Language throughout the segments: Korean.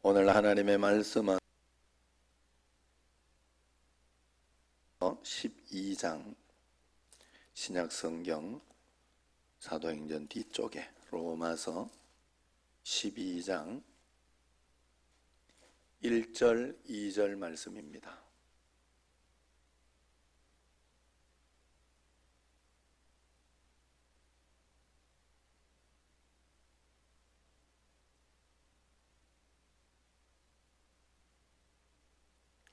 오늘 하나님의 말씀은 12장 신약성경 사도행전 뒤쪽에 로마서 12장 1절 2절 말씀입니다.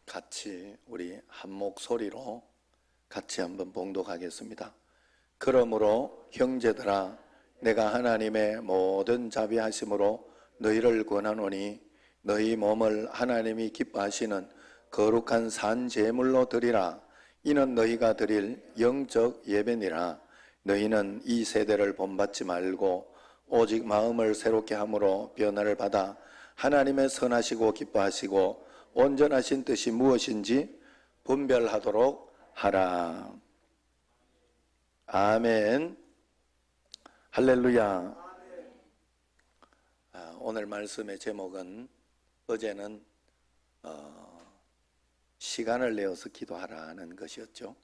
같이 우리 한 목소리로 같이 한번 봉독하겠습니다. 그러므로 형제들아, 내가 하나님의 모든 자비하심으로 너희를 권하노니 너희 몸을 하나님이 기뻐하시는 거룩한 산 제물로 드리라. 이는 너희가 드릴 영적 예배니라. 너희는 이 세대를 본받지 말고 오직 마음을 새롭게 함으로 변화를 받아 하나님의 선하시고 기뻐하시고 온전하신 뜻이 무엇인지 분별하도록 하라. 아멘. 할렐루야. 오늘 말씀의 제목은 어제는 시간을 내어서 기도하라는 것이었죠.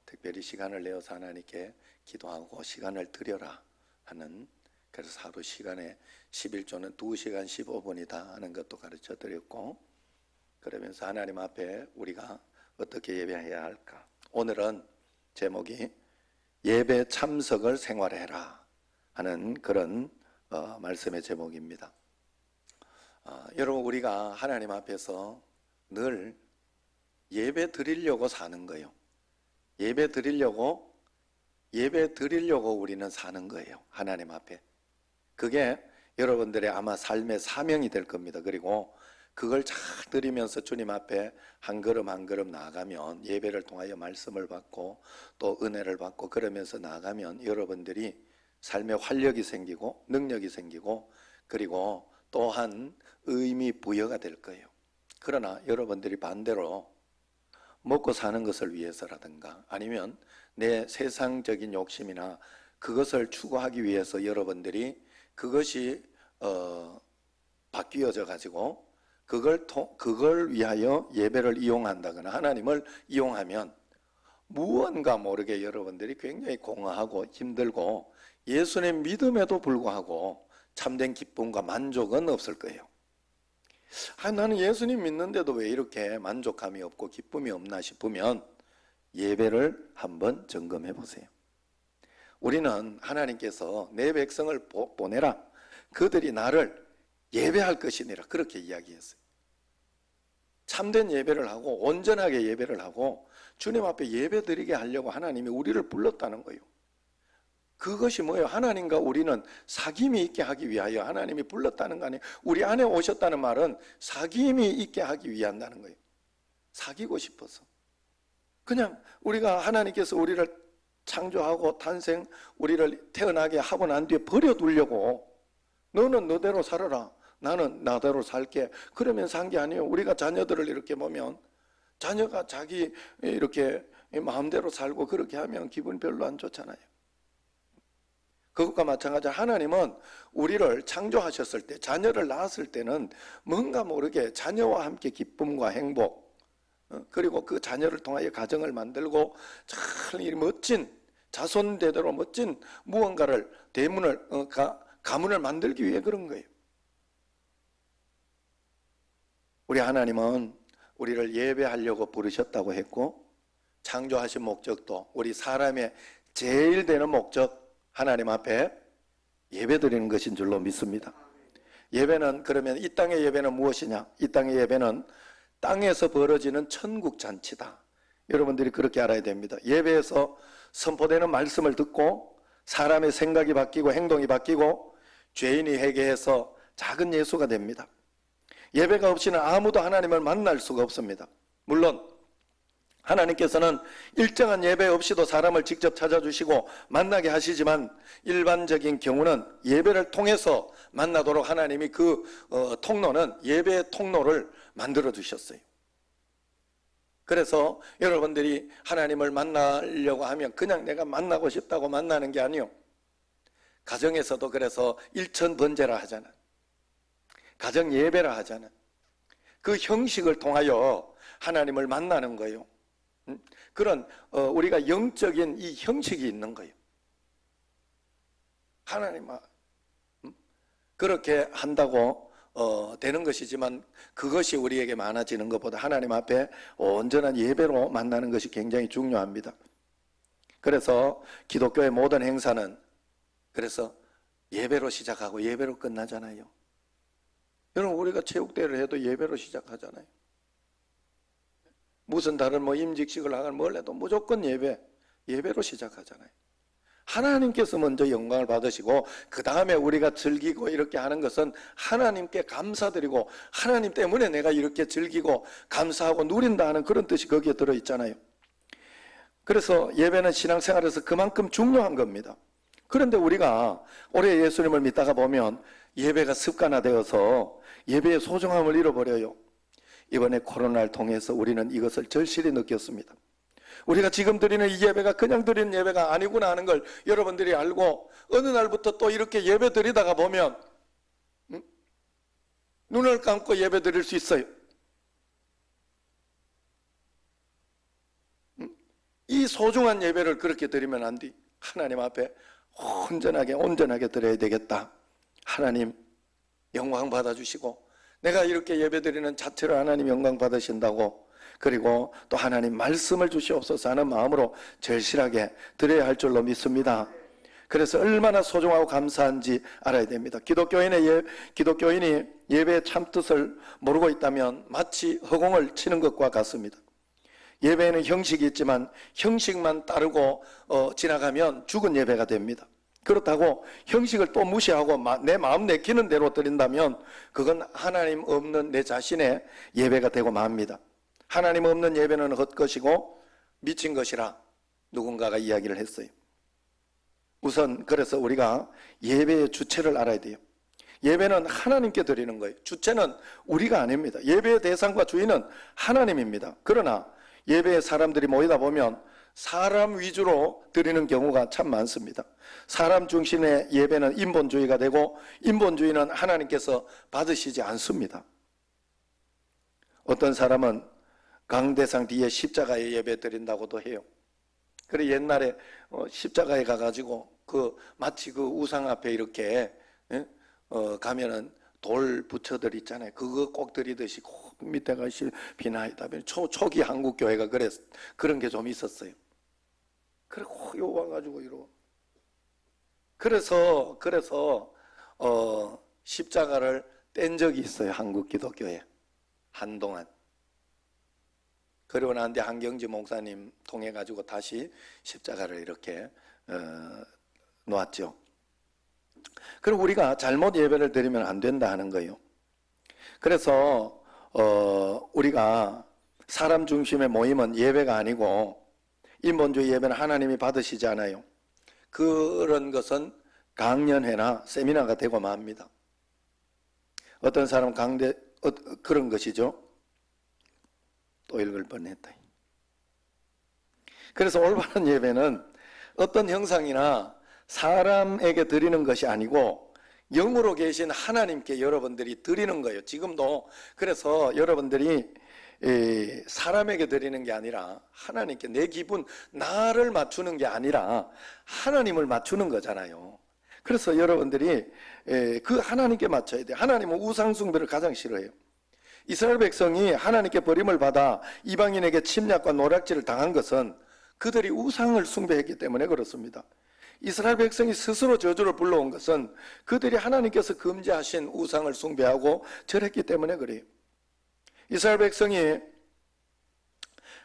특별히 시간을 내어서 하나님께 기도하고 시간을 드려라 하는, 그래서 하루 시간에 11조는 2시간 15분이다 하는 것도 가르쳐 드렸고, 그러면서 하나님 앞에 우리가 어떻게 예배해야 할까. 오늘은 제목이 예배 참석을 생활해라 하는 그런 말씀의 제목입니다. 여러분, 우리가 하나님 앞에서 늘 예배 드리려고 사는 거예요. 예배 드리려고 우리는 사는 거예요. 하나님 앞에. 그게 여러분들의 아마 삶의 사명이 될 겁니다. 그리고 그걸 잘 드리면서 주님 앞에 한 걸음 한 걸음 나아가면, 예배를 통하여 말씀을 받고 또 은혜를 받고 그러면서 나아가면 여러분들이 삶에 활력이 생기고 능력이 생기고, 그리고 또한 의미 부여가 될 거예요. 그러나 여러분들이 반대로 먹고 사는 것을 위해서라든가 아니면 내 세상적인 욕심이나 그것을 추구하기 위해서 여러분들이 그것이 바뀌어져 가지고 그걸 위하여 예배를 이용한다거나 하나님을 이용하면 무언가 모르게 여러분들이 굉장히 공허하고 힘들고 예수님 믿음에도 불구하고 참된 기쁨과 만족은 없을 거예요. 나는 예수님 믿는데도 왜 이렇게 만족감이 없고 기쁨이 없나 싶으면 예배를 한번 점검해 보세요. 우리는 하나님께서 내 백성을 보내라, 그들이 나를 예배할 것이니라, 그렇게 이야기했어요. 참된 예배를 하고 온전하게 예배를 하고 주님 앞에 예배 드리게 하려고 하나님이 우리를 불렀다는 거예요. 그것이 뭐예요? 하나님과 우리는 사귐이 있게 하기 위하여 하나님이 불렀다는 거 아니에요. 우리 안에 오셨다는 말은 사귐이 있게 하기 위한다는 거예요. 사귀고 싶어서. 그냥 우리가 하나님께서 우리를 창조하고 탄생, 우리를 태어나게 하고 난 뒤에 버려두려고, 너는 너대로 살아라, 나는 나대로 살게, 그러면서 한 게 아니에요. 우리가 자녀들을 이렇게 보면 자녀가 자기 이렇게 마음대로 살고 그렇게 하면 기분 별로 안 좋잖아요. 그것과 마찬가지로 하나님은 우리를 창조하셨을 때, 자녀를 낳았을 때는 뭔가 모르게 자녀와 함께 기쁨과 행복, 그리고 그 자녀를 통하여 가정을 만들고 참 멋진 자손대대로 멋진 무언가를, 대문을, 가문을 만들기 위해 그런 거예요. 우리 하나님은 우리를 예배하려고 부르셨다고 했고, 창조하신 목적도, 우리 사람의 제일 되는 목적, 하나님 앞에 예배 드리는 것인 줄로 믿습니다. 예배는, 그러면 이 땅의 예배는 무엇이냐? 이 땅의 예배는 땅에서 벌어지는 천국 잔치다. 여러분들이 그렇게 알아야 됩니다. 예배에서 선포되는 말씀을 듣고 사람의 생각이 바뀌고 행동이 바뀌고 죄인이 회개해서 작은 예수가 됩니다. 예배가 없이는 아무도 하나님을 만날 수가 없습니다. 물론 하나님께서는 일정한 예배 없이도 사람을 직접 찾아주시고 만나게 하시지만, 일반적인 경우는 예배를 통해서 만나도록 하나님이 그 통로는, 예배의 통로를 만들어 주셨어요. 그래서 여러분들이 하나님을 만나려고 하면 그냥 내가 만나고 싶다고 만나는 게 아니요, 가정에서도 그래서 일천번제라 하잖아요. 가정 예배라 하잖아요. 그 형식을 통하여 하나님을 만나는 거예요. 그런 우리가 영적인 이 형식이 있는 거예요. 하나님 그렇게 한다고 되는 것이지만 그것이 우리에게 많아지는 것보다 하나님 앞에 온전한 예배로 만나는 것이 굉장히 중요합니다. 그래서 기독교의 모든 행사는 그래서 예배로 시작하고 예배로 끝나잖아요. 여러분 우리가 체육대회를 해도 예배로 시작하잖아요. 무슨 다른 임직식을 하건 뭘 해도 무조건 예배로 시작하잖아요. 하나님께서 먼저 영광을 받으시고 그 다음에 우리가 즐기고 이렇게 하는 것은 하나님께 감사드리고 하나님 때문에 내가 이렇게 즐기고 감사하고 누린다 하는 그런 뜻이 거기에 들어있잖아요. 그래서 예배는 신앙생활에서 그만큼 중요한 겁니다. 그런데 우리가 오래 예수님을 믿다가 보면 예배가 습관화되어서 예배의 소중함을 잃어버려요. 이번에 코로나를 통해서 우리는 이것을 절실히 느꼈습니다. 우리가 지금 드리는 이 예배가 그냥 드리는 예배가 아니구나 하는 걸 여러분들이 알고 어느 날부터 또 이렇게 예배 드리다가 보면 눈을 감고 예배 드릴 수 있어요. 이 소중한 예배를 그렇게 드리면 안 돼. 하나님 앞에 온전하게 드려야 되겠다. 하나님 영광 받아주시고 내가 이렇게 예배 드리는 자체로 하나님 영광 받으신다고 그리고 또 하나님 말씀을 주시옵소서 하는 마음으로 절실하게 드려야 할 줄로 믿습니다. 그래서 얼마나 소중하고 감사한지 알아야 됩니다. 기독교인이 예배의 참뜻을 모르고 있다면 마치 허공을 치는 것과 같습니다. 예배에는 형식이 있지만 형식만 따르고 지나가면 죽은 예배가 됩니다. 그렇다고 형식을 또 무시하고 내 마음 내키는 대로 드린다면 그건 하나님 없는 내 자신의 예배가 되고 맙니다. 하나님 없는 예배는 헛것이고 미친 것이라 누군가가 이야기를 했어요. 우선 그래서 우리가 예배의 주체를 알아야 돼요. 예배는 하나님께 드리는 거예요. 주체는 우리가 아닙니다. 예배의 대상과 주인은 하나님입니다. 그러나 예배에 사람들이 모이다 보면 사람 위주로 드리는 경우가 참 많습니다. 사람 중심의 예배는 인본주의가 되고 인본주의는 하나님께서 받으시지 않습니다. 어떤 사람은 강대상 뒤에 십자가에 예배 드린다고도 해요. 그래 옛날에 십자가에 가가지고 마치 그 우상 앞에 이렇게 가면은 돌 부처들 있잖아요. 그거 꼭 드리듯이 꼭 밑에가 비나이다. 초기 한국 교회가 그런 게 좀 있었어요. 그래 요 와가지고 이러고. 그래서 십자가를 뗀 적이 있어요. 한국 기독교에 한동안. 그러고 난 뒤에 한경지 목사님 통해 가지고 다시 십자가를 이렇게 놓았죠. 그리고 우리가 잘못 예배를 드리면 안 된다 하는 거예요. 그래서 우리가 사람 중심의 모임은 예배가 아니고 인본주의 예배는 하나님이 받으시지 않아요. 그런 것은 강연회나 세미나가 되고 맙니다. 어떤 사람 그런 것이죠. 또 읽을 뻔했다. 그래서 올바른 예배는 어떤 형상이나 사람에게 드리는 것이 아니고 영으로 계신 하나님께 여러분들이 드리는 거예요. 지금도 그래서 여러분들이 사람에게 드리는 게 아니라 하나님께 내 기분, 나를 맞추는 게 아니라 하나님을 맞추는 거잖아요. 그래서 여러분들이 그 하나님께 맞춰야 돼요. 하나님은 우상숭배를 가장 싫어해요. 이스라엘 백성이 하나님께 버림을 받아 이방인에게 침략과 노략질을 당한 것은 그들이 우상을 숭배했기 때문에 그렇습니다. 이스라엘 백성이 스스로 저주를 불러온 것은 그들이 하나님께서 금지하신 우상을 숭배하고 절했기 때문에 그래요. 이스라엘 백성이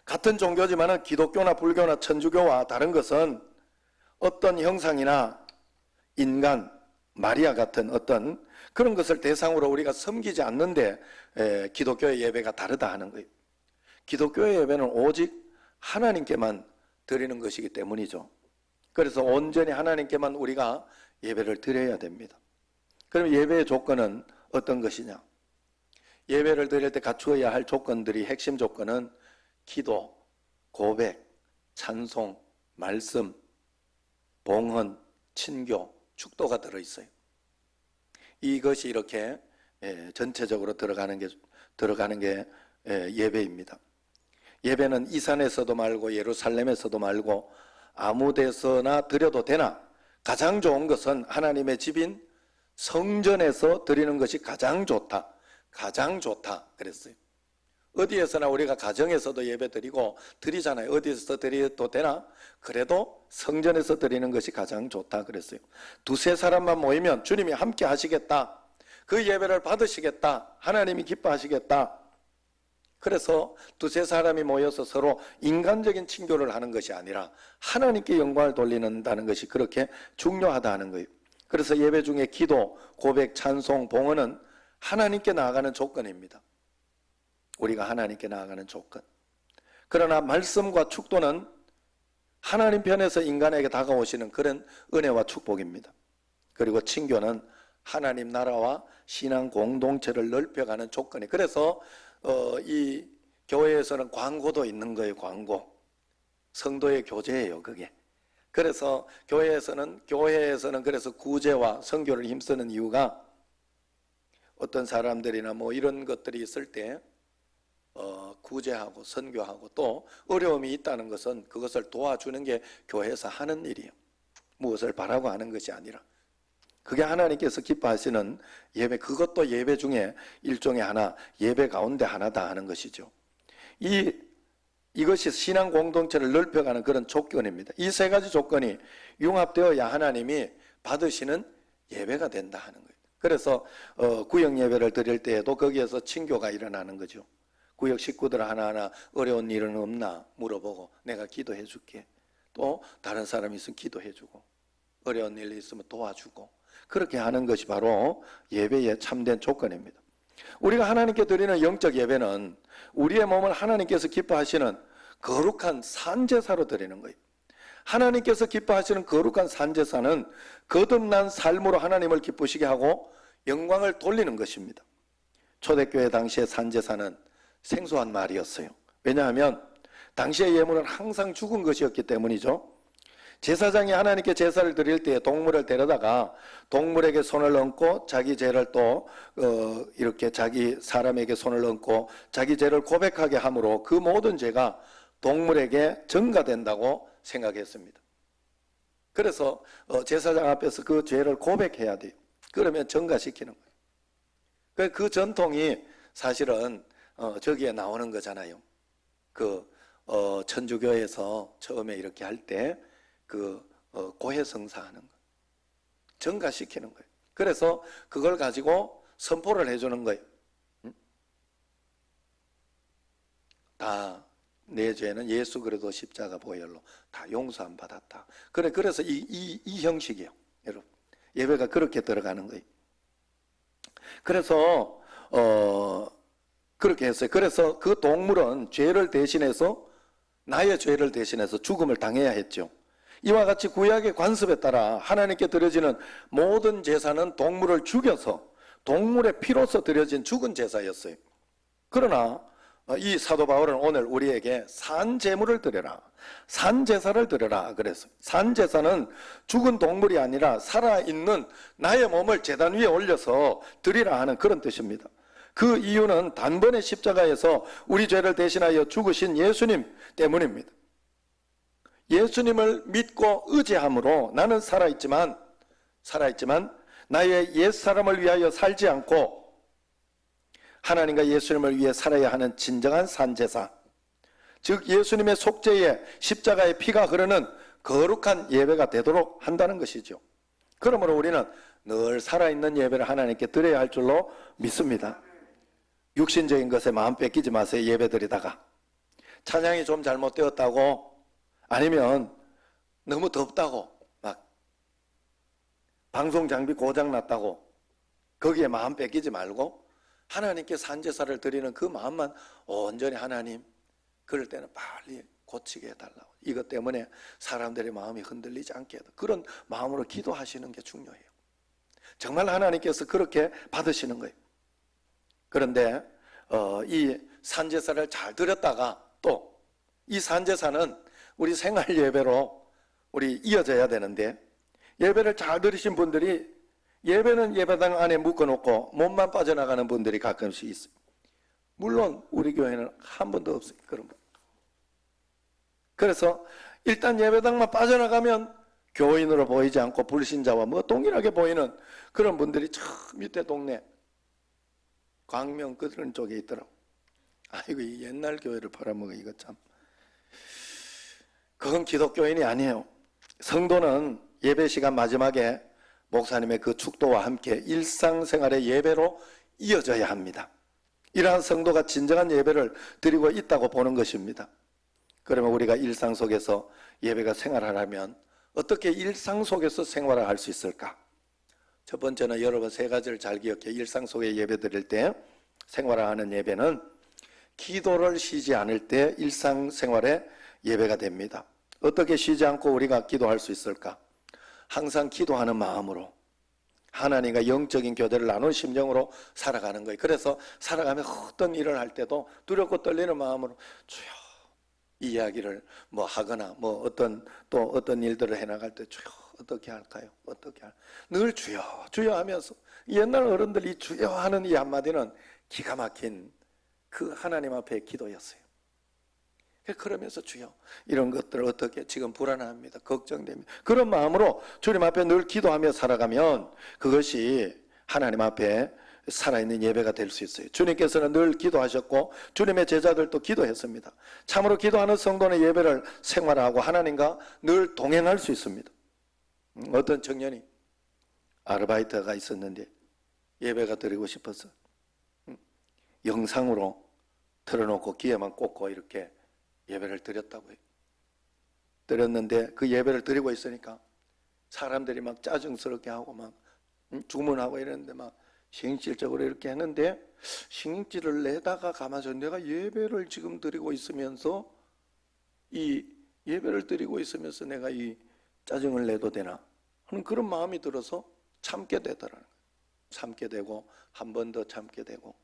같은 종교지만 기독교나 불교나 천주교와 다른 것은 어떤 형상이나 인간, 마리아 같은 어떤 그런 것을 대상으로 우리가 섬기지 않는데 기독교의 예배가 다르다 하는 거예요. 기독교의 예배는 오직 하나님께만 드리는 것이기 때문이죠. 그래서 온전히 하나님께만 우리가 예배를 드려야 됩니다. 그럼 예배의 조건은 어떤 것이냐? 예배를 드릴 때 갖추어야 할 조건들이 핵심 조건은 기도, 고백, 찬송, 말씀, 봉헌, 친교, 축도가 들어있어요. 이것이 이렇게 전체적으로 들어가는 게 예배입니다. 예배는 이 산에서도 말고 예루살렘에서도 말고 아무 데서나 드려도 되나 가장 좋은 것은 하나님의 집인 성전에서 드리는 것이 가장 좋다. 가장 좋다 그랬어요. 어디에서나 우리가 가정에서도 예배 드리고 드리잖아요. 어디에서 드려도 되나? 그래도 성전에서 드리는 것이 가장 좋다 그랬어요. 두세 사람만 모이면 주님이 함께 하시겠다. 그 예배를 받으시겠다. 하나님이 기뻐하시겠다. 그래서 두세 사람이 모여서 서로 인간적인 친교를 하는 것이 아니라 하나님께 영광을 돌리는다는 것이 그렇게 중요하다 하는 거예요. 그래서 예배 중에 기도, 고백, 찬송, 봉헌은 하나님께 나아가는 조건입니다. 우리가 하나님께 나아가는 조건. 그러나 말씀과 축도는 하나님 편에서 인간에게 다가오시는 그런 은혜와 축복입니다. 그리고 친교는 하나님 나라와 신앙 공동체를 넓혀가는 조건이. 그래서 이 교회에서는 광고도 있는 거예요. 광고. 성도의 교제예요. 그게. 그래서 교회에서는 그래서 구제와 선교를 힘쓰는 이유가 어떤 사람들이나 뭐 이런 것들이 있을 때 구제하고 선교하고 또 어려움이 있다는 것은 그것을 도와주는 게 교회에서 하는 일이에요. 무엇을 바라고 하는 것이 아니라 그게 하나님께서 기뻐하시는 예배, 그것도 예배 중에 일종의 하나, 예배 가운데 하나다 하는 것이죠. 이것이 신앙 공동체를 넓혀가는 그런 조건입니다. 이 세 가지 조건이 융합되어야 하나님이 받으시는 예배가 된다 하는 거예요. 그래서 구역 예배를 드릴 때에도 거기에서 친교가 일어나는 거죠. 구역 식구들 하나하나 어려운 일은 없나 물어보고 내가 기도해 줄게. 또 다른 사람이 있으면 기도해 주고 어려운 일이 있으면 도와주고 그렇게 하는 것이 바로 예배의 참된 조건입니다. 우리가 하나님께 드리는 영적 예배는 우리의 몸을 하나님께서 기뻐하시는 거룩한 산제사로 드리는 거예요. 하나님께서 기뻐하시는 거룩한 산제사는 거듭난 삶으로 하나님을 기쁘시게 하고 영광을 돌리는 것입니다. 초대교회 당시의 산제사는 생소한 말이었어요. 왜냐하면 당시의 예물은 항상 죽은 것이었기 때문이죠. 제사장이 하나님께 제사를 드릴 때 동물을 데려다가 동물에게 손을 얹고 자기 죄를 또 이렇게 자기 사람에게 손을 얹고 자기 죄를 고백하게 함으로 그 모든 죄가 동물에게 전가된다고 생각했습니다. 그래서 제사장 앞에서 그 죄를 고백해야 돼요. 그러면 전가시키는 거예요. 그 전통이 사실은 저기에 나오는 거잖아요. 천주교에서 처음에 이렇게 할 때 고해성사 하는 거, 전가시키는 거예요. 그래서 그걸 가지고 선포를 해주는 거예요. 다 내 죄는 예수 그리스도 십자가 보혈로 다 용서함 받았다. 그래서 이 형식이에요. 여러분, 예배가 그렇게 들어가는 거예요. 그래서 그렇게 했어요. 그래서 그 동물은 죄를 대신해서 나의 죄를 대신해서 죽음을 당해야 했죠. 이와 같이 구약의 관습에 따라 하나님께 드려지는 모든 제사는 동물을 죽여서 동물의 피로서 드려진 죽은 제사였어요. 그러나 이 사도 바울은 오늘 우리에게 산제물을 드려라, 산제사를 드려라 그랬어요. 산제사는 죽은 동물이 아니라 살아있는 나의 몸을 제단 위에 올려서 드리라 하는 그런 뜻입니다. 그 이유는 단번에 십자가에서 우리 죄를 대신하여 죽으신 예수님 때문입니다. 예수님을 믿고 의지함으로 나는 살아있지만 나의 옛사람을 위하여 살지 않고 하나님과 예수님을 위해 살아야 하는 진정한 산제사, 즉 예수님의 속죄에 십자가의 피가 흐르는 거룩한 예배가 되도록 한다는 것이죠. 그러므로 우리는 늘 살아있는 예배를 하나님께 드려야 할 줄로 믿습니다. 육신적인 것에 마음 뺏기지 마세요. 예배 드리다가 찬양이 좀 잘못되었다고, 아니면 너무 덥다고, 막 방송 장비 고장 났다고 거기에 마음 뺏기지 말고 하나님께 산제사를 드리는 그 마음만 온전히 하나님, 그럴 때는 빨리 고치게 해달라고, 이것 때문에 사람들의 마음이 흔들리지 않게 해달라고, 그런 마음으로 기도하시는 게 중요해요. 정말 하나님께서 그렇게 받으시는 거예요. 그런데 이 산제사를 잘 드렸다가 또 이 산제사는 우리 생활 예배로 우리 이어져야 되는데, 예배를 잘 드리신 분들이 예배는 예배당 안에 묶어놓고 몸만 빠져나가는 분들이 가끔씩 있어요. 물론 우리 교회는 한 번도 없어요. 그런 분. 그래서 일단 예배당만 빠져나가면 교인으로 보이지 않고 불신자와 뭐 동일하게 보이는 그런 분들이 저 밑에 동네 광명 그런 쪽에 있더라고. 아이고 이 옛날 교회를 팔아먹어 이거 참. 그건 기독교인이 아니에요. 성도는 예배 시간 마지막에 목사님의 그 축도와 함께 일상생활의 예배로 이어져야 합니다. 이러한 성도가 진정한 예배를 드리고 있다고 보는 것입니다. 그러면 우리가 일상 속에서 예배가 생활하려면 어떻게 일상 속에서 생활을 할 수 있을까? 첫 번째는 여러분 세 가지를 잘 기억해. 일상 속에 예배 드릴 때 생활하는 예배는 기도를 쉬지 않을 때 일상생활의 예배가 됩니다. 어떻게 쉬지 않고 우리가 기도할 수 있을까? 항상 기도하는 마음으로 하나님과 영적인 교제를 나눈 심정으로 살아가는 거예요. 그래서 살아가면 어떤 일을 할 때도 두렵고 떨리는 마음으로 주여 이 이야기를 뭐 하거나 뭐 어떤 일들을 해나갈 때 주여 어떻게 할까요? 어떻게 할까요? 늘 주여 주여 하면서 옛날 어른들 이 주여 하는 이 한마디는 기가 막힌 그 하나님 앞에 기도였어요. 그러면서 주여 이런 것들을 어떻게 지금 불안합니다. 걱정됩니다. 그런 마음으로 주님 앞에 늘 기도하며 살아가면 그것이 하나님 앞에 살아있는 예배가 될 수 있어요. 주님께서는 늘 기도하셨고 주님의 제자들도 기도했습니다. 참으로 기도하는 성도는 예배를 생활하고 하나님과 늘 동행할 수 있습니다. 어떤 청년이 아르바이트가 있었는데 예배가 드리고 싶어서 영상으로 틀어놓고 귀에만 꽂고 이렇게 예배를 드렸다고 해요. 드렸는데 그 예배를 드리고 있으니까 사람들이 막 짜증스럽게 하고 막 주문하고 이랬는데 막 신경질적으로 이렇게 했는데 신경질을 내다가 가만히 내가 예배를 지금 드리고 있으면서 이 예배를 드리고 있으면서 내가 이 짜증을 내도 되나 하는 그런 마음이 들어서 참게 되더라는 거예요. 참게 되고 한 번 더 참게 되고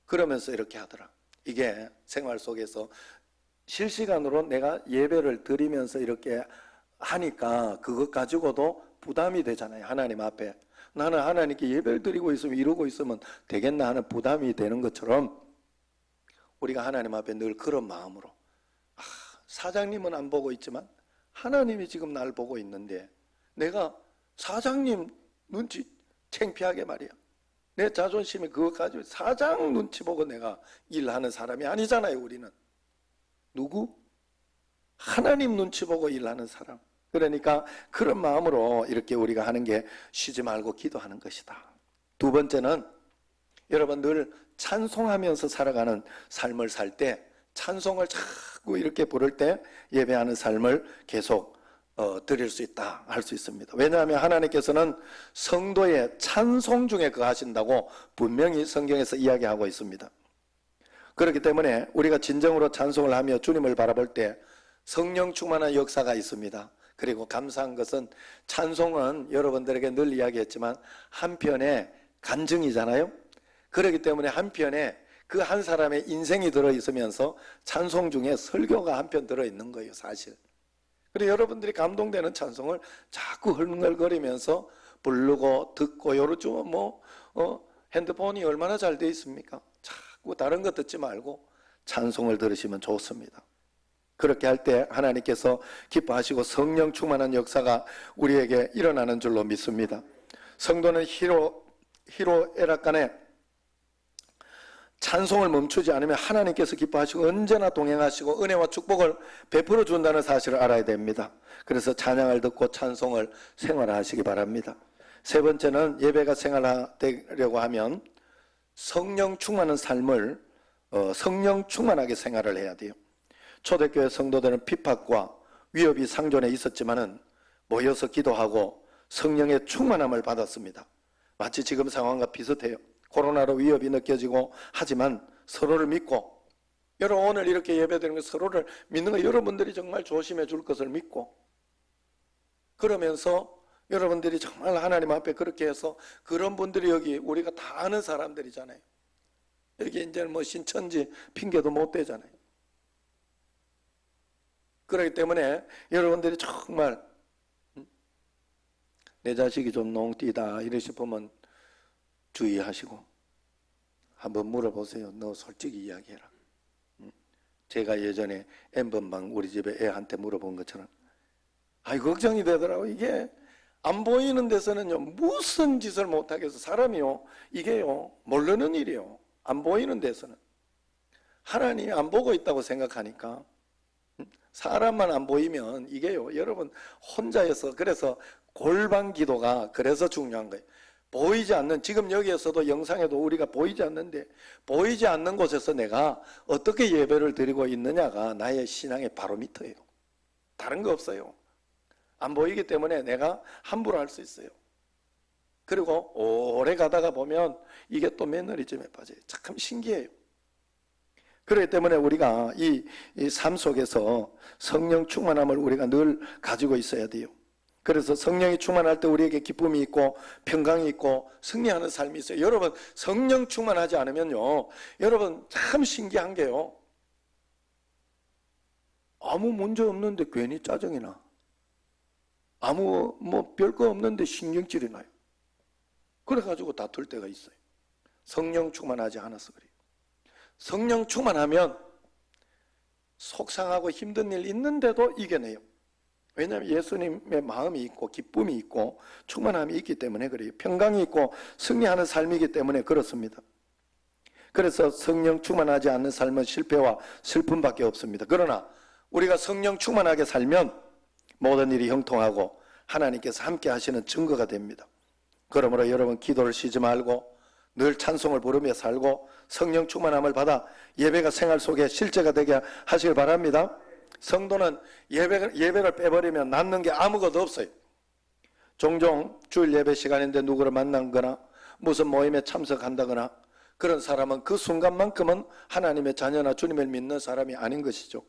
그러면서 이렇게 하더라. 이게 생활 속에서 실시간으로 내가 예배를 드리면서 이렇게 하니까 그것 가지고도 부담이 되잖아요. 하나님 앞에 나는 하나님께 예배를 드리고 있으면 이러고 있으면 되겠나 하는 부담이 되는 것처럼 우리가 하나님 앞에 늘 그런 마음으로 사장님은 안 보고 있지만 하나님이 지금 날 보고 있는데 내가 사장님 눈치 창피하게 말이야 내 자존심이 그것 가지고 사장 눈치 보고 내가 일하는 사람이 아니잖아요. 우리는 누구? 하나님 눈치 보고 일하는 사람. 그러니까 그런 마음으로 이렇게 우리가 하는 게 쉬지 말고 기도하는 것이다. 두 번째는 여러분 늘 찬송하면서 살아가는 삶을 살 때 찬송을 자꾸 이렇게 부를 때 예배하는 삶을 계속 드릴 수 있다 할 수 있습니다. 왜냐하면 하나님께서는 성도의 찬송 중에 거하신다고 분명히 성경에서 이야기하고 있습니다. 그렇기 때문에 우리가 진정으로 찬송을 하며 주님을 바라볼 때 성령 충만한 역사가 있습니다. 그리고 감사한 것은 찬송은 여러분들에게 늘 이야기했지만 한편의 간증이잖아요. 그렇기 때문에 한편에 그 한 사람의 인생이 들어있으면서 찬송 중에 설교가 한편 들어있는 거예요. 사실. 그래서 여러분들이 감동되는 찬송을 자꾸 흥얼거리면서 부르고 듣고 요즘 핸드폰이 얼마나 잘 돼 있습니까? 자꾸 다른 거 듣지 말고 찬송을 들으시면 좋습니다. 그렇게 할 때 하나님께서 기뻐하시고 성령 충만한 역사가 우리에게 일어나는 줄로 믿습니다. 성도는 희로애락간에 찬송을 멈추지 않으면 하나님께서 기뻐하시고 언제나 동행하시고 은혜와 축복을 베풀어 준다는 사실을 알아야 됩니다. 그래서 찬양을 듣고 찬송을 생활하시기 바랍니다. 세 번째는 예배가 생활되려고 하면 성령 충만한 삶을 성령 충만하게 생활을 해야 돼요. 초대교회 성도들은 핍박과 위협이 상존해 있었지만은 모여서 기도하고 성령의 충만함을 받았습니다. 마치 지금 상황과 비슷해요. 코로나로 위협이 느껴지고 하지만 서로를 믿고 여러분 오늘 이렇게 예배드리는 거 서로를 믿는 거 여러분들이 정말 조심해 줄 것을 믿고 그러면서 여러분들이 정말 하나님 앞에 그렇게 해서 그런 분들이 여기 우리가 다 아는 사람들이잖아요. 이렇게 이제는 뭐 신천지 핑계도 못 대잖아요. 그렇기 때문에 여러분들이 정말 내 자식이 좀 농띠다 이러 싶으면 주의하시고 한번 물어보세요. 너 솔직히 이야기해라. 제가 예전에 N번방 우리 집에 애한테 물어본 것처럼 아이 걱정이 되더라고. 이게 안 보이는 데서는요 무슨 짓을 못하겠어. 사람이요 이게요 모르는 일이요. 안 보이는 데서는 하나님이 안 보고 있다고 생각하니까 사람만 안 보이면 이게요 여러분 혼자여서 그래서 골방 기도가 그래서 중요한 거예요. 보이지 않는 지금 여기에서도 영상에도 우리가 보이지 않는데 보이지 않는 곳에서 내가 어떻게 예배를 드리고 있느냐가 나의 신앙의 바로미터예요. 다른 거 없어요. 안 보이기 때문에 내가 함부로 할 수 있어요. 그리고 오래 가다가 보면 이게 또 매너리즘에 빠져요. 참 신기해요. 그렇기 때문에 우리가 이 삶 속에서 성령 충만함을 우리가 늘 가지고 있어야 돼요. 그래서 성령이 충만할 때 우리에게 기쁨이 있고 평강이 있고 승리하는 삶이 있어요. 여러분 성령 충만하지 않으면요 여러분 참 신기한 게요 아무 문제 없는데 괜히 짜증이 나. 아무 별거 없는데 신경질이 나요. 그래가지고 다툴 때가 있어요. 성령 충만하지 않아서 그래요. 성령 충만하면 속상하고 힘든 일 있는데도 이겨내요. 왜냐하면 예수님의 마음이 있고 기쁨이 있고 충만함이 있기 때문에 그래요. 평강이 있고 승리하는 삶이기 때문에 그렇습니다. 그래서 성령 충만하지 않는 삶은 실패와 슬픔밖에 없습니다. 그러나 우리가 성령 충만하게 살면 모든 일이 형통하고 하나님께서 함께 하시는 증거가 됩니다. 그러므로 여러분 기도를 쉬지 말고 늘 찬송을 부르며 살고 성령 충만함을 받아 예배가 생활 속에 실제가 되게 하시길 바랍니다. 성도는 예배를 빼버리면 남는 게 아무것도 없어요. 종종 주일 예배 시간인데 누구를 만난거나 무슨 모임에 참석한다거나 그런 사람은 그 순간만큼은 하나님의 자녀나 주님을 믿는 사람이 아닌 것이죠.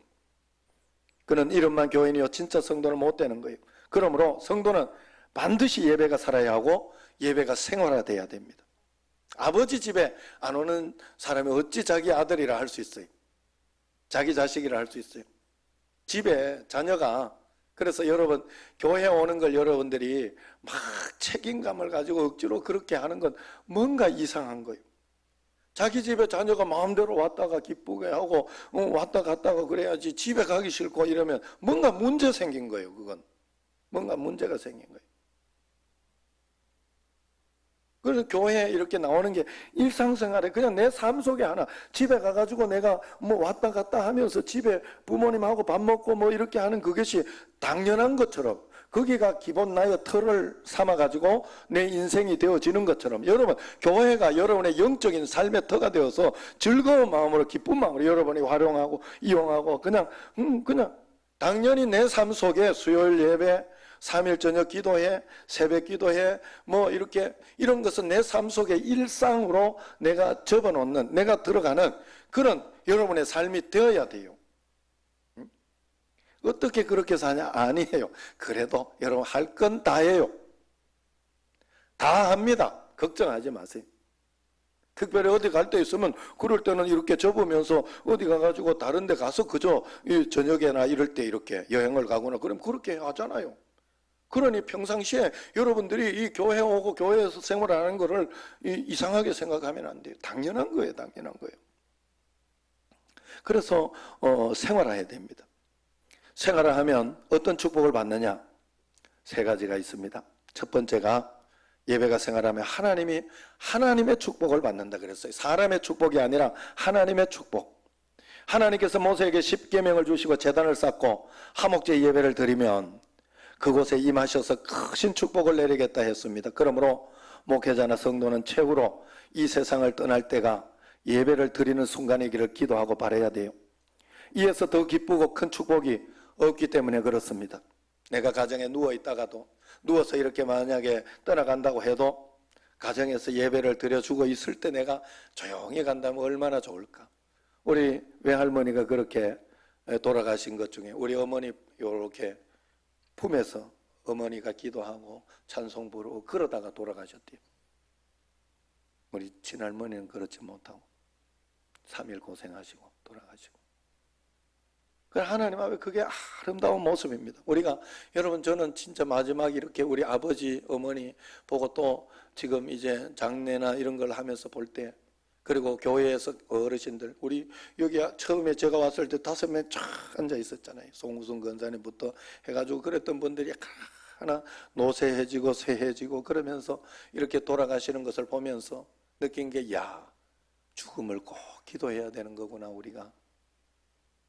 그는 이름만 교인이요 진짜 성도는 못 되는 거예요. 그러므로 성도는 반드시 예배가 살아야 하고 예배가 생활화돼야 됩니다. 아버지 집에 안 오는 사람이 어찌 자기 아들이라 할 수 있어요? 자기 자식이라 할 수 있어요? 집에 자녀가 그래서 여러분 교회 오는 걸 여러분들이 막 책임감을 가지고 억지로 그렇게 하는 건 뭔가 이상한 거예요. 자기 집에 자녀가 마음대로 왔다가 기쁘게 하고 왔다 갔다가 그래야지 집에 가기 싫고 이러면 뭔가 문제 생긴 거예요. 그건 뭔가 문제가 생긴 거예요. 그래서 교회에 이렇게 나오는 게 일상생활에 그냥 내 삶 속에 하나 집에 가가지고 내가 왔다 갔다 하면서 집에 부모님하고 밥 먹고 이렇게 하는 그것이 당연한 것처럼 거기가 기본 나의 틀을 삼아가지고 내 인생이 되어지는 것처럼 여러분 교회가 여러분의 영적인 삶의 터가 되어서 즐거운 마음으로 기쁜 마음으로 여러분이 활용하고 이용하고 그냥 당연히 내 삶 속에 수요일 예배 3일 저녁 기도해 새벽 기도해 이렇게 이런 것은 내 삶 속에 일상으로 내가 접어놓는 내가 들어가는 그런 여러분의 삶이 되어야 돼요. 어떻게 그렇게 사냐? 아니에요. 그래도 여러분 할 건 다 해요. 다 합니다. 걱정하지 마세요. 특별히 어디 갈 때 있으면 그럴 때는 이렇게 접으면서 어디 가가지고 다른 데 가서 그저 저녁에나 이럴 때 이렇게 여행을 가거나 그럼 그렇게 하잖아요. 그러니 평상시에 여러분들이 이 교회 오고 교회에서 생활하는 거를 이상하게 생각하면 안 돼요. 당연한 거예요. 당연한 거예요. 그래서 생활해야 됩니다. 생활을 하면 어떤 축복을 받느냐? 세 가지가 있습니다. 첫 번째가 예배가 생활하면 하나님의 축복을 받는다 그랬어요. 사람의 축복이 아니라 하나님의 축복. 하나님께서 모세에게 십계명을 주시고 제단을 쌓고 하목제 예배를 드리면 그곳에 임하셔서 크신 축복을 내리겠다 했습니다. 그러므로 목회자나 성도는 최후로 이 세상을 떠날 때가 예배를 드리는 순간이기를 기도하고 바라야 돼요. 이에서 더 기쁘고 큰 축복이 없기 때문에 그렇습니다. 내가 가정에 누워있다가도 누워서 이렇게 만약에 떠나간다고 해도 가정에서 예배를 드려주고 있을 때 내가 조용히 간다면 얼마나 좋을까. 우리 외할머니가 그렇게 돌아가신 것 중에 우리 어머니 이렇게 품에서 어머니가 기도하고 찬송 부르고 그러다가 돌아가셨대요. 우리 친할머니는 그렇지 못하고 3일 고생하시고 돌아가시고 하나님 앞에 그게 아름다운 모습입니다. 우리가 여러분 저는 진짜 마지막에 이렇게 우리 아버지 어머니 보고 또 지금 이제 장례나 이런 걸 하면서 볼 때, 그리고 교회에서 어르신들, 우리 여기 처음에 제가 왔을 때 5명 쫙 앉아 있었잖아요. 송우순 권사님부터 해가지고 그랬던 분들이 하나 노쇠해지고 쇠해지고 그러면서 이렇게 돌아가시는 것을 보면서 느낀 게, 야, 죽음을 꼭 기도해야 되는 거구나. 우리가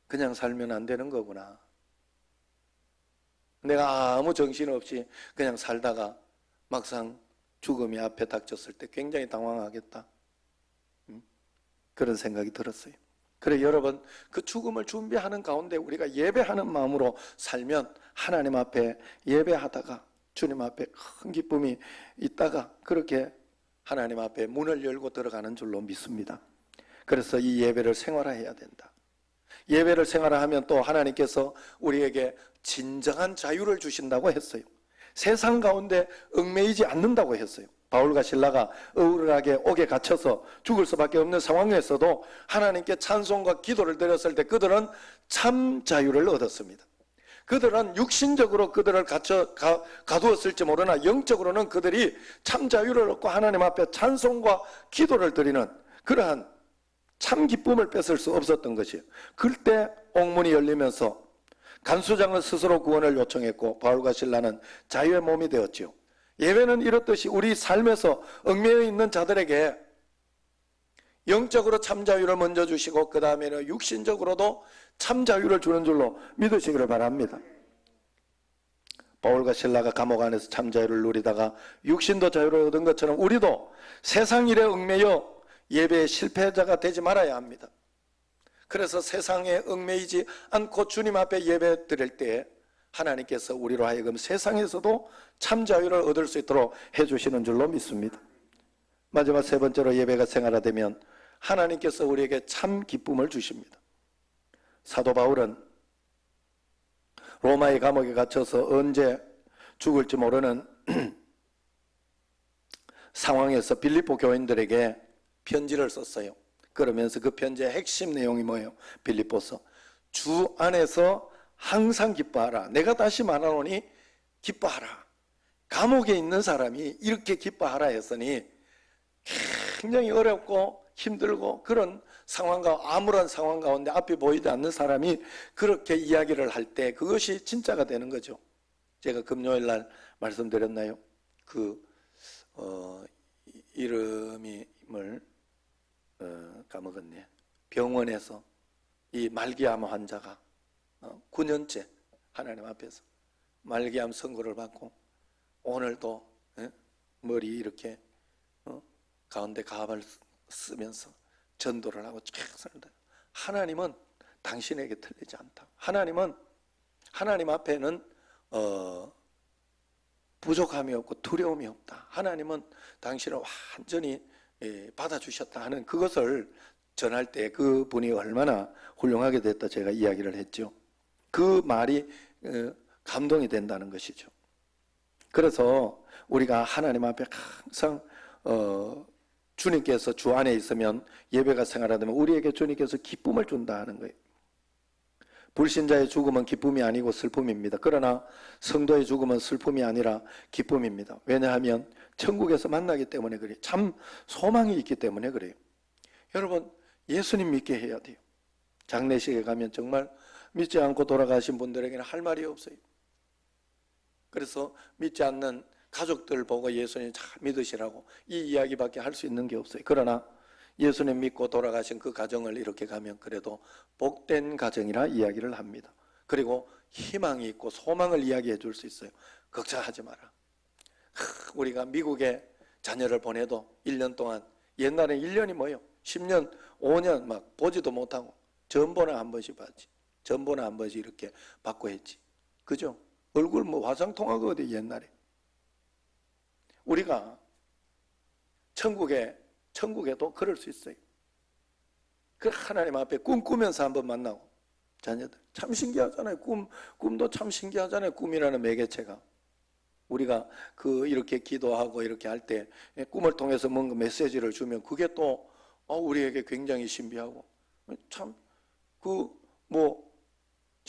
그냥 살면 안 되는 거구나. 내가 아무 정신없이 그냥 살다가 막상 죽음이 앞에 닥쳤을 때 굉장히 당황하겠다. 그런 생각이 들었어요. 그래 여러분, 그 죽음을 준비하는 가운데 우리가 예배하는 마음으로 살면 하나님 앞에 예배하다가 주님 앞에 큰 기쁨이 있다가 그렇게 하나님 앞에 문을 열고 들어가는 줄로 믿습니다. 그래서 이 예배를 생활화해야 된다. 예배를 생활화하면 또 하나님께서 우리에게 진정한 자유를 주신다고 했어요. 세상 가운데 얽매이지 않는다고 했어요. 바울과 실라가 억울하게 옥에 갇혀서 죽을 수밖에 없는 상황에서도 하나님께 찬송과 기도를 드렸을 때 그들은 참 자유를 얻었습니다. 그들은 육신적으로 그들을 가두었을지 모르나 영적으로는 그들이 참 자유를 얻고 하나님 앞에 찬송과 기도를 드리는 그러한 참 기쁨을 뺏을 수 없었던 것이에요. 그때 옥문이 열리면서 간수장은 스스로 구원을 요청했고 바울과 실라는 자유의 몸이 되었지요. 예배는 이렇듯이 우리 삶에서 얽매여 있는 자들에게 영적으로 참 자유를 먼저 주시고 그 다음에는 육신적으로도 참 자유를 주는 줄로 믿으시기를 바랍니다. 바울과 실라가 감옥 안에서 참 자유를 누리다가 육신도 자유를 얻은 것처럼 우리도 세상 일에 얽매여 예배의 실패자가 되지 말아야 합니다. 그래서 세상에 얽매이지 않고 주님 앞에 예배 드릴 때 하나님께서 우리로 하여금 세상에서도 참 자유를 얻을 수 있도록 해주시는 줄로 믿습니다. 마지막 세 번째로 예배가 생활화되면 하나님께서 우리에게 참 기쁨을 주십니다. 사도 바울은 로마의 감옥에 갇혀서 언제 죽을지 모르는 상황에서 빌립보 교인들에게 편지를 썼어요. 그러면서 그 편지의 핵심 내용이 뭐예요? 빌립보서 주 안에서 항상 기뻐하라. 내가 다시 말하노니 기뻐하라. 감옥에 있는 사람이 이렇게 기뻐하라 했으니 굉장히 어렵고 힘들고 그런 상황과 아무런 상황 가운데 앞이 보이지 않는 사람이 그렇게 이야기를 할 때 그것이 진짜가 되는 거죠. 제가 금요일 날 말씀드렸나요? 이름을 까먹었네. 병원에서 이 말기암 환자가 9년째 하나님 앞에서 말기암 선고를 받고 오늘도 머리 이렇게 가운데 가발 쓰면서 전도를 하고 쭉 살다. 하나님은 당신에게 틀리지 않다. 하나님은 하나님 앞에는 부족함이 없고 두려움이 없다. 하나님은 당신을 완전히 받아주셨다 하는 그것을 전할 때 그분이 얼마나 훌륭하게 됐다 제가 이야기를 했죠. 그 말이 감동이 된다는 것이죠. 그래서 우리가 하나님 앞에 항상 주님께서 주 안에 있으면 예배가 생활하면 우리에게 주님께서 기쁨을 준다 하는 거예요. 불신자의 죽음은 기쁨이 아니고 슬픔입니다. 그러나 성도의 죽음은 슬픔이 아니라 기쁨입니다. 왜냐하면 천국에서 만나기 때문에 그래요. 참 소망이 있기 때문에 그래요. 여러분 예수님 믿게 해야 돼요. 장례식에 가면 정말 믿지 않고 돌아가신 분들에게는 할 말이 없어요. 그래서 믿지 않는 가족들 보고 예수님 잘 믿으시라고 이 이야기밖에 할 수 있는 게 없어요. 그러나 예수님 믿고 돌아가신 그 가정을 이렇게 가면 그래도 복된 가정이라 이야기를 합니다. 그리고 희망이 있고 소망을 이야기해 줄 수 있어요. 걱정하지 마라. 우리가 미국에 자녀를 보내도 1년 동안, 옛날에 1년이 뭐예요? 10년, 5년 막 보지도 못하고 전보나 한 번씩 봤지. 전보나 한 번씩 이렇게 받고 했지. 그죠? 얼굴 뭐 화상통화가 어디 옛날에. 우리가 천국에도 그럴 수 있어요. 그 하나님 앞에 꿈꾸면서 한번 만나고 자녀들 참 신기하잖아요. 꿈도 참 신기하잖아요. 꿈이라는 매개체가 우리가 이렇게 기도하고 이렇게 할 때 꿈을 통해서 뭔가 메시지를 주면 그게 또 우리에게 굉장히 신비하고 참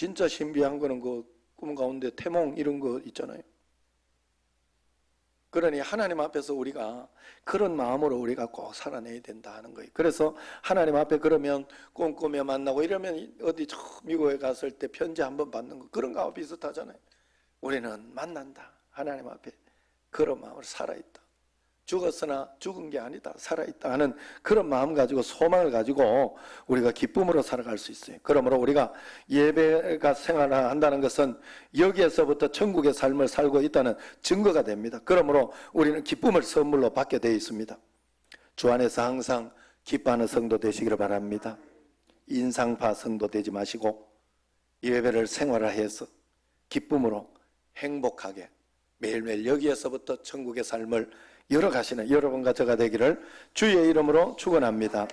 진짜 신비한 거는 그 꿈 가운데 태몽 이런 거 있잖아요. 그러니 하나님 앞에서 우리가 그런 마음으로 우리가 꼭 살아내야 된다 하는 거예요. 그래서 하나님 앞에 그러면 꿈꾸며 만나고 이러면 어디 저 미국에 갔을 때 편지 한번 받는 거 그런 거하고 비슷하잖아요. 우리는 만난다. 하나님 앞에 그런 마음으로 살아있다. 죽었으나 죽은 게 아니다. 살아있다 하는 그런 마음 가지고 소망을 가지고 우리가 기쁨으로 살아갈 수 있어요. 그러므로 우리가 예배가 생활한다는 것은 여기에서부터 천국의 삶을 살고 있다는 증거가 됩니다. 그러므로 우리는 기쁨을 선물로 받게 되어 있습니다. 주 안에서 항상 기뻐하는 성도 되시기를 바랍니다. 인상파 성도 되지 마시고 예배를 생활화해서 기쁨으로 행복하게 매일매일 여기에서부터 천국의 삶을 열어가시는 여러분과 저가 되기를 주의 이름으로 축원합니다.